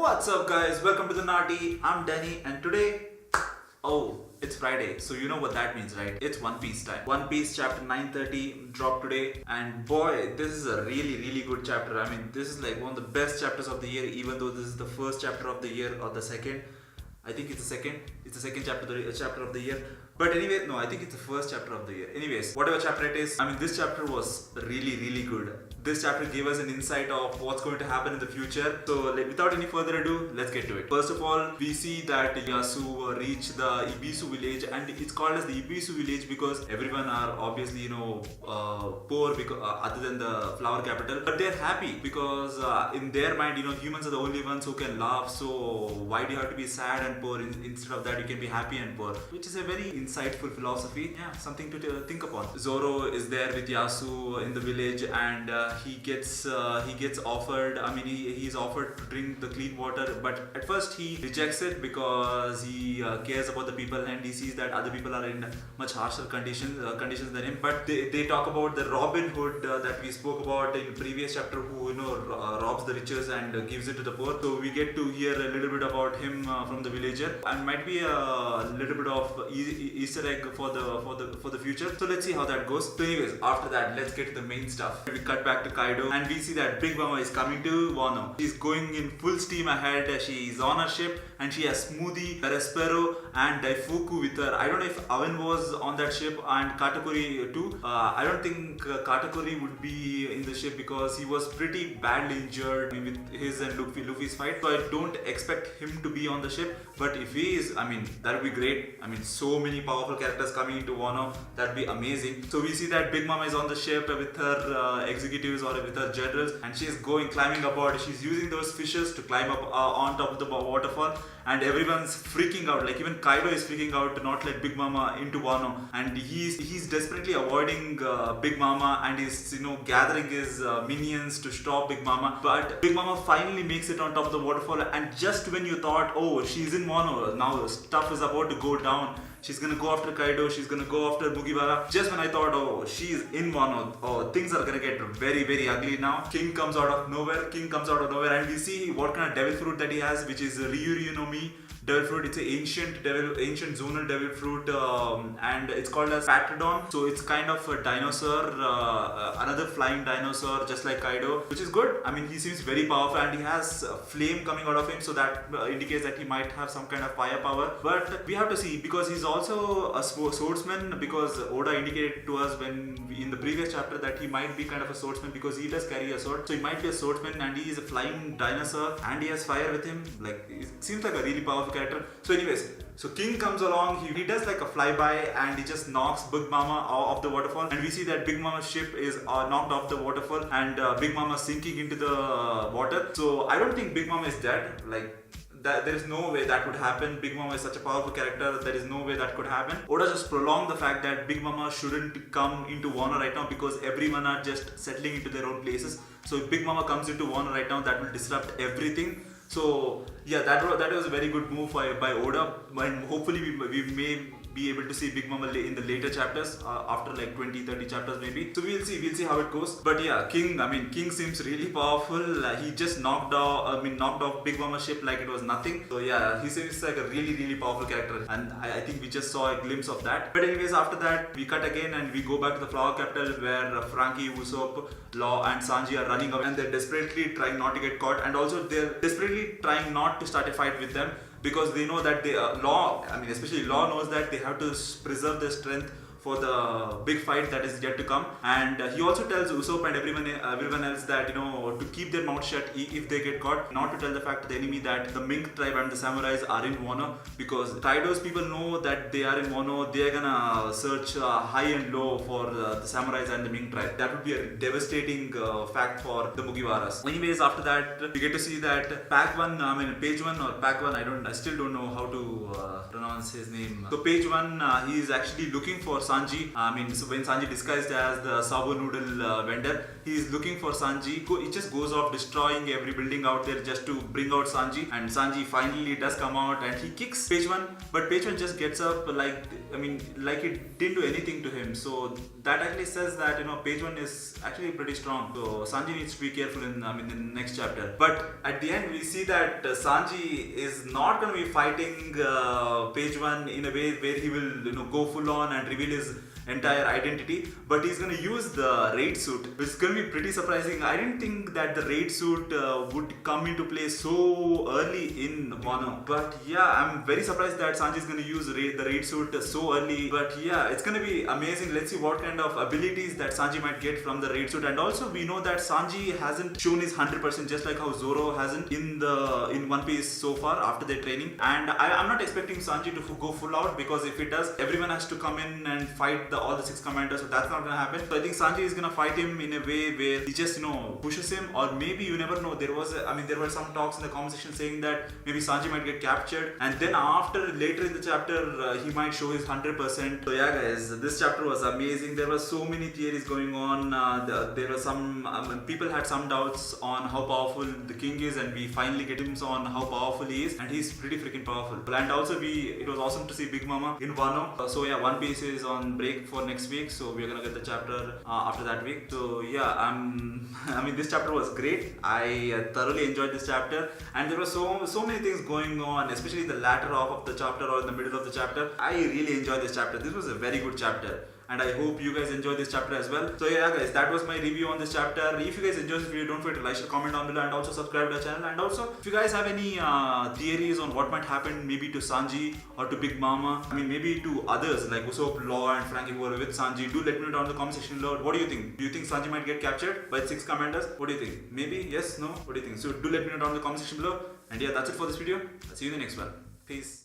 What's up, guys? Welcome to the Naughty. I'm Danny, and today, it's Friday, so you know what that means, right? It's One Piece time. One Piece chapter 930 dropped today, and boy, this is a really good chapter. I mean, this is like one of the best chapters of the year, even though this is the first chapter of the year or the second. I think it's the second. It's the second chapter of the year. But anyway, no, I think it's the first chapter of the year. Anyways, whatever chapter it is, I mean, this chapter was really good. This chapter gave us an insight of what's going to happen in the future. So, without any further ado, let's get to it. First of all, we see that Yasu reached the Ibisu village, and it's called as the Ibisu village because everyone are obviously, poor because other than the flower capital, but they're happy because in their mind, humans are the only ones who can laugh. So why do you have to be sad and poor? Instead of that, you can be happy and poor, which is a very insightful philosophy. Yeah, something to think upon. Zoro is there with Yasu in the village, and he gets offered. I mean, he's offered to drink the clean water, but at first he rejects it because he cares about the people, and he sees that other people are in much harsher conditions than him. But they talk about the Robin Hood that we spoke about in the previous chapter, who robs the riches and gives it to the poor. So we get to hear a little bit about him from the villager, and might be a little bit of Easter egg for the future. So let's see how that goes. So anyways, after that, let's get to the main stuff. We cut back to Kaido, and we see that Big Mama is coming to Wano. She's going in full steam ahead. She is on her ship, and she has Smoothie, Perespero, and Daifuku with her. I don't know if Aven was on that ship and Katakuri too. I don't think Katakuri would be in the ship because he was pretty badly injured with his and Luffy's fight. So I don't expect him to be on the ship. But if he is, I mean, that would be great. I mean, so many powerful characters coming into Wano. That'd be amazing. So we see that Big Mama is on the ship with her executives or with her generals, and she's climbing aboard. She's using those fishes to climb up on top of the waterfall, and everyone's freaking out. Like even Kaido is freaking out to not let Big Mama into Wano, and he's desperately avoiding Big Mama, and he's gathering his minions to stop Big Mama. But Big Mama finally makes it on top of the waterfall, and just when you thought, oh, she's in Wano, now stuff is about to go down. She's gonna go after Kaido, she's gonna go after Mugiwara. Just when I thought, oh, she's in Wano, things are gonna get very ugly now. King comes out of nowhere, and we see what kind of devil fruit that he has, which is Ryuryu no Mi devil fruit. It's an ancient zonal devil fruit, and it's called as Patrodon. So it's kind of a dinosaur, another flying dinosaur, just like Kaido, which is good. I mean, he seems very powerful, and he has flame coming out of him, so that indicates that he might have some kind of firepower. But we have to see, because he's also a swordsman, because Oda indicated to us in the previous chapter that he might be kind of a swordsman because he does carry a sword. So he might be a swordsman, and he is a flying dinosaur, and he has fire with him. Like, it seems like a really powerful character. So anyways, so King comes along, he does like a flyby, and he just knocks Big Mama off the waterfall, and we see that Big Mama's ship is knocked off the waterfall, and Big Mama sinking into the water. So I don't think Big Mama is dead. Like, there is no way that would happen. Big Mama is such a powerful character, there is no way that could happen. Oda just prolonged the fact that Big Mama shouldn't come into Wano right now because everyone are just settling into their own places. So if Big Mama comes into Wano right now, that will disrupt everything. So yeah, that was a very good move by Oda, and hopefully we may be able to see Big Mama in the later chapters, after like 20-30 chapters maybe. So we'll see how it goes. But yeah, King seems really powerful. He just knocked off Big Mama's ship like it was nothing. So yeah, he seems like a really powerful character, and I think we just saw a glimpse of that. But anyways, after that we cut again, and we go back to the flower capital where Frankie, Usopp, Law, and Sanji are running away, and they're desperately trying not to get caught, and also they're desperately trying not to start a fight with them, because they know that especially Law knows that they have to preserve their strength for the big fight that is yet to come. And he also tells Usopp and everyone else that to keep their mouth shut if they get caught, not to tell the fact to the enemy that the Mink tribe and the samurais are in Wano, because Kaido's people know that they are in Wano. They are gonna search high and low for the samurais and the Mink tribe. That would be a devastating fact for the Mugiwaras. Anyways, after that we get to see that page 1, I still don't know how to pronounce his name. So page 1, he is actually looking for Sanji. I mean, so when Sanji disguised as the Sabo noodle vendor, he's looking for Sanji. He just goes off destroying every building out there just to bring out Sanji. And Sanji finally does come out and he kicks Page One, but Page One just gets up like it didn't do anything to him. So that actually says that Page One is actually pretty strong. So Sanji needs to be careful in the next chapter. But at the end we see that Sanji is not going to be fighting Page One in a way where he will go full on and reveal his entire identity, but he's going to use the raid suit, which is going to be pretty surprising. I didn't think that the raid suit would come into play so early in Wano, but yeah, I'm very surprised that Sanji is going to use the raid suit so early. But yeah, it's going to be amazing. Let's see what kind of abilities that Sanji might get from the raid suit. And also we know that Sanji hasn't shown his 100%, just like how Zoro hasn't in One Piece so far after their training. And I'm not expecting Sanji to go full out, because if it does, everyone has to come in and fight all the 6 commanders, so that's not gonna happen. So I think Sanji is gonna fight him in a way where he just pushes him, or maybe you never know. There were some talks in the conversation saying that maybe Sanji might get captured, and then later in the chapter he might show his 100%. So yeah guys, this chapter was amazing. There were so many theories going on. There were some people had some doubts on how powerful the king is, and we finally get him on how powerful he is, and he's pretty freaking powerful. And also it was awesome to see Big Mama in Wano. So yeah, One Piece is on break for next week, so we're gonna get the chapter after that week. So yeah, this chapter was great. I thoroughly enjoyed this chapter, and there were so many things going on, especially the latter half of the chapter or in the middle of the chapter. I really enjoyed this chapter. This was a very good chapter, and I hope you guys enjoyed this chapter as well. So yeah guys, that was my review on this chapter. If you guys enjoyed this video, don't forget to like, share, comment down below, and also subscribe to the channel. And also, if you guys have any theories on what might happen maybe to Sanji or to Big Mama, maybe to others like Usopp, Law and Frankie who are with Sanji, do let me know down in the comment section below. What do you think? Do you think Sanji might get captured by 6 commanders? What do you think? Maybe? Yes? No? What do you think? So do let me know down in the comment section below. And yeah, that's it for this video. I'll see you in the next one. Peace.